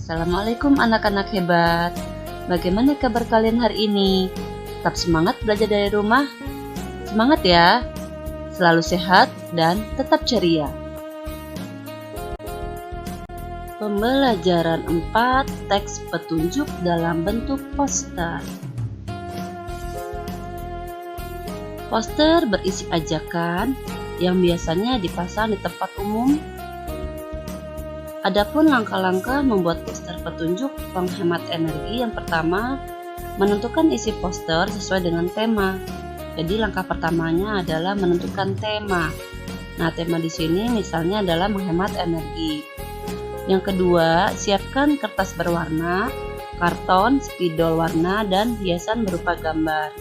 Assalamualaikum anak-anak hebat. Bagaimana kabar kalian hari ini? Tetap semangat belajar dari rumah? Semangat ya. Selalu sehat dan tetap ceria. Pembelajaran 4, teks petunjuk dalam bentuk poster. Poster berisi ajakan yang biasanya dipasang di tempat umum. Adapun langkah-langkah membuat poster petunjuk penghemat energi, yang pertama, menentukan isi poster sesuai dengan tema. Jadi langkah pertamanya adalah menentukan tema. Nah, tema di sini misalnya adalah menghemat energi. Yang kedua, siapkan kertas berwarna, karton, spidol warna, dan hiasan berupa gambar.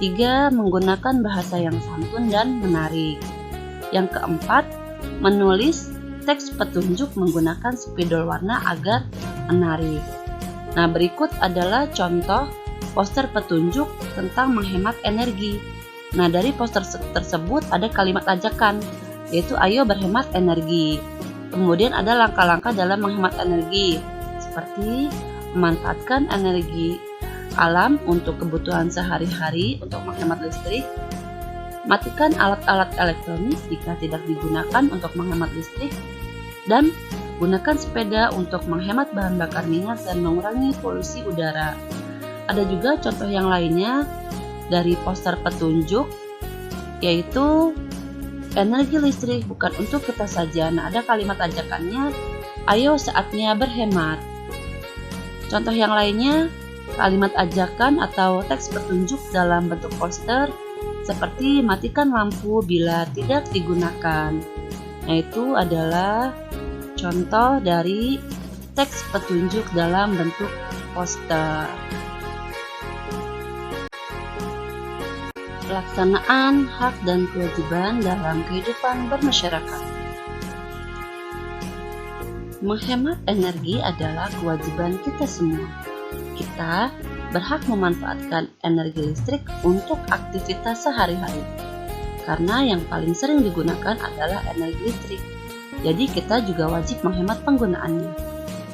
3. Menggunakan bahasa yang santun dan menarik. Yang keempat, menulis teks petunjuk menggunakan spidol warna agar menarik. Nah, berikut adalah contoh poster petunjuk tentang menghemat energi. Nah, dari poster tersebut ada kalimat ajakan, yaitu ayo berhemat energi. Kemudian ada langkah-langkah dalam menghemat energi, seperti memanfaatkan energi alam untuk kebutuhan sehari-hari untuk menghemat listrik, matikan alat-alat elektronik jika tidak digunakan untuk menghemat listrik, dan gunakan sepeda untuk menghemat bahan bakar minyak dan mengurangi polusi udara. Ada juga contoh yang lainnya dari poster petunjuk, yaitu energi listrik bukan untuk kita saja. Nah, ada kalimat ajakannya, ayo saatnya berhemat. Contoh yang lainnya, kalimat ajakan atau teks petunjuk dalam bentuk poster, seperti matikan lampu bila tidak digunakan. Nah, itu adalah contoh dari teks petunjuk dalam bentuk poster. Pelaksanaan hak dan kewajiban dalam kehidupan bermasyarakat. Menghemat energi adalah kewajiban kita semua. Kita berhak memanfaatkan energi listrik untuk aktivitas sehari-hari, karena yang paling sering digunakan adalah energi listrik. Jadi kita juga wajib menghemat penggunaannya.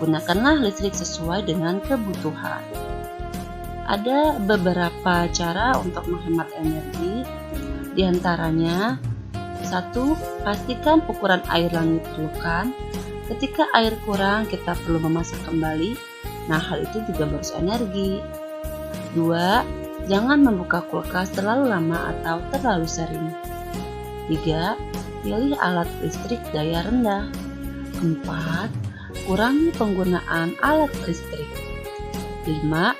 Gunakanlah listrik sesuai dengan kebutuhan. Ada beberapa cara untuk menghemat energi. Di antaranya, 1. Pastikan ukuran air yang diperlukan. Ketika air kurang, kita perlu memasak kembali. Nah, hal itu juga boros energi. 2. Jangan membuka kulkas terlalu lama atau terlalu sering. 3. Pilih alat listrik daya rendah. 4. Kurangi penggunaan alat listrik. 5.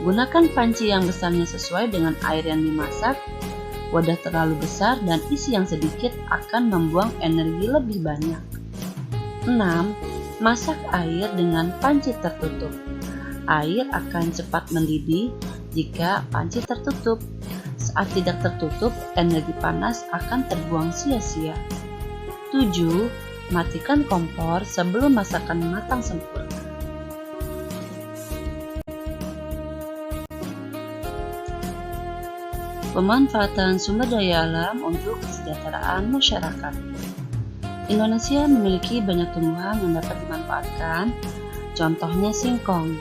Gunakan panci yang besarnya sesuai dengan air yang dimasak. Wadah terlalu besar dan isi yang sedikit akan membuang energi lebih banyak. 6. Masak air dengan panci tertutup. Air akan cepat mendidih jika panci tertutup. Saat tidak tertutup, energi panas akan terbuang sia-sia. 7. Matikan kompor sebelum masakan matang sempurna. Pemanfaatan sumber daya alam untuk kesejahteraan masyarakat. Indonesia memiliki banyak tumbuhan yang dapat dimanfaatkan, contohnya singkong.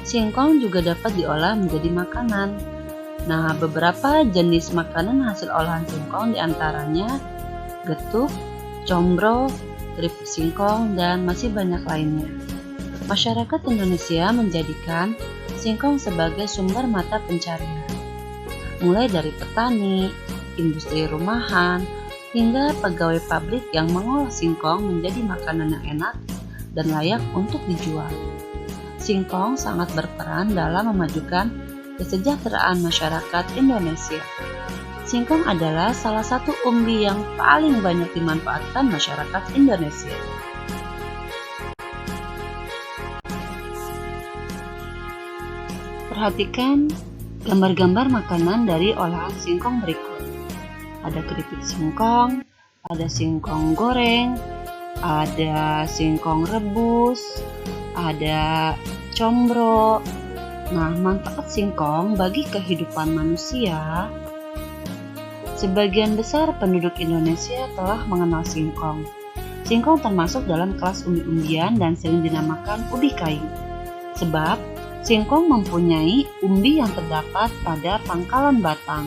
Singkong juga dapat diolah menjadi makanan. Nah, beberapa jenis makanan hasil olahan singkong diantaranya getuk, combro, keripik singkong, dan masih banyak lainnya. Masyarakat Indonesia menjadikan singkong sebagai sumber mata pencarian, mulai dari petani, industri rumahan, hingga pegawai pabrik yang mengolah singkong menjadi makanan yang enak dan layak untuk dijual. Singkong sangat berperan dalam memajukan kesejahteraan masyarakat Indonesia. Singkong adalah salah satu umbi yang paling banyak dimanfaatkan masyarakat Indonesia. Perhatikan gambar-gambar makanan dari olahan singkong berikut. Ada keripik singkong, ada singkong goreng, ada singkong rebus, ada combro. Nah, manfaat singkong bagi kehidupan manusia. Sebagian besar penduduk Indonesia telah mengenal singkong. Singkong termasuk dalam kelas umbi-umbian dan sering dinamakan ubi kayu. Sebab singkong mempunyai umbi yang terdapat pada pangkalan batang.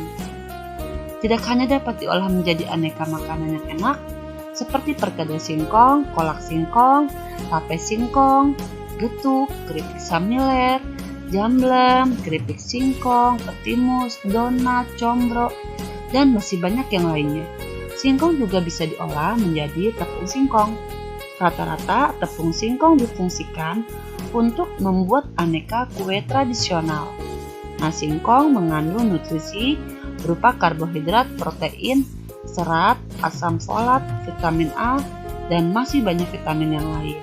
Tidak hanya dapat diolah menjadi aneka makanan yang enak, seperti perkedel singkong, kolak singkong, tape singkong, getuk, keripik samiler, jamblem, keripik singkong, petimus, donat, combro, dan masih banyak yang lainnya. Singkong juga bisa diolah menjadi tepung singkong. Rata-rata tepung singkong difungsikan untuk membuat aneka kue tradisional. Nah, singkong mengandung nutrisi berupa karbohidrat, protein, serat, asam folat, vitamin A, dan masih banyak vitamin yang lain.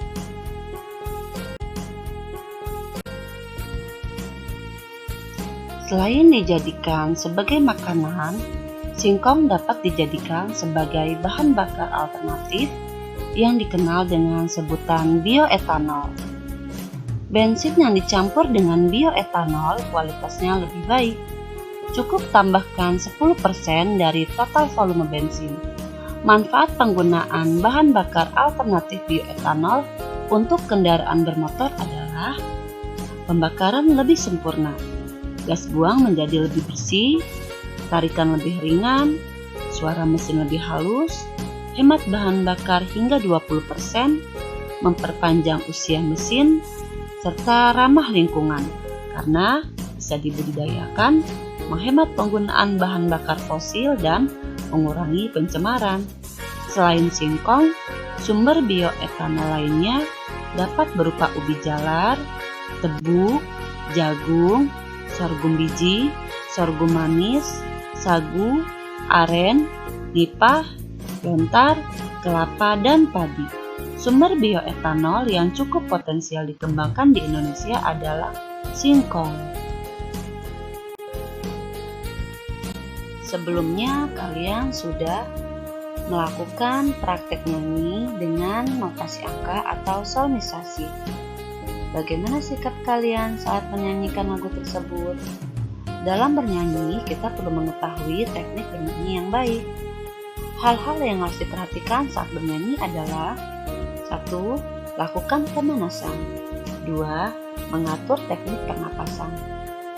Selain dijadikan sebagai makanan, singkong dapat dijadikan sebagai bahan bakar alternatif yang dikenal dengan sebutan bioetanol. Bensin yang dicampur dengan bioetanol kualitasnya lebih baik. Cukup tambahkan 10% dari total volume bensin. Manfaat penggunaan bahan bakar alternatif bioetanol untuk kendaraan bermotor adalah pembakaran lebih sempurna, gas buang menjadi lebih bersih, tarikan lebih ringan, suara mesin lebih halus, hemat bahan bakar hingga 20%, memperpanjang usia mesin, serta ramah lingkungan karena bisa dibudidayakan, menghemat penggunaan bahan bakar fosil, dan mengurangi pencemaran. Selain singkong, sumber bioetanol lainnya dapat berupa ubi jalar, tebu, jagung, sorghum biji, sorghum manis, sagu, aren, nipah, lontar, kelapa, dan padi. Sumber bioetanol yang cukup potensial dikembangkan di Indonesia adalah singkong. Sebelumnya kalian sudah melakukan praktek nyanyi dengan notasi angka atau solmisasi. Bagaimana sikap kalian saat menyanyikan lagu tersebut? Dalam bernyanyi, kita perlu mengetahui teknik bernyanyi yang baik. Hal-hal yang harus diperhatikan saat bernyanyi adalah 1. Lakukan pemanasan. 2. Mengatur teknik pernapasan.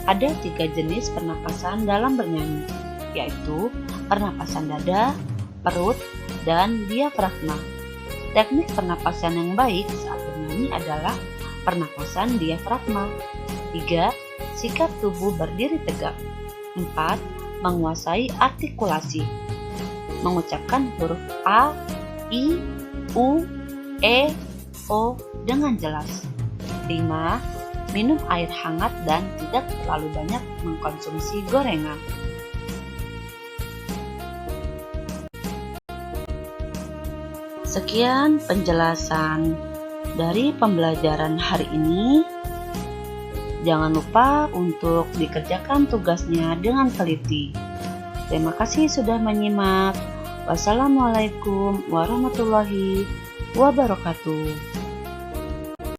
Ada 3 jenis pernapasan dalam bernyanyi, yaitu pernapasan dada, perut, dan diafragma. Teknik pernapasan yang baik saat bernyanyi adalah pernapasan diafragma. 3. Sikap tubuh berdiri tegak. 4. Menguasai artikulasi. Mengucapkan huruf A, I, U, E, O dengan jelas. 5. Minum air hangat dan tidak terlalu banyak mengkonsumsi gorengan. Sekian penjelasan dari pembelajaran hari ini. Jangan lupa untuk dikerjakan tugasnya dengan teliti. Terima kasih sudah menyimak. Wassalamualaikum warahmatullahi wabarakatuh.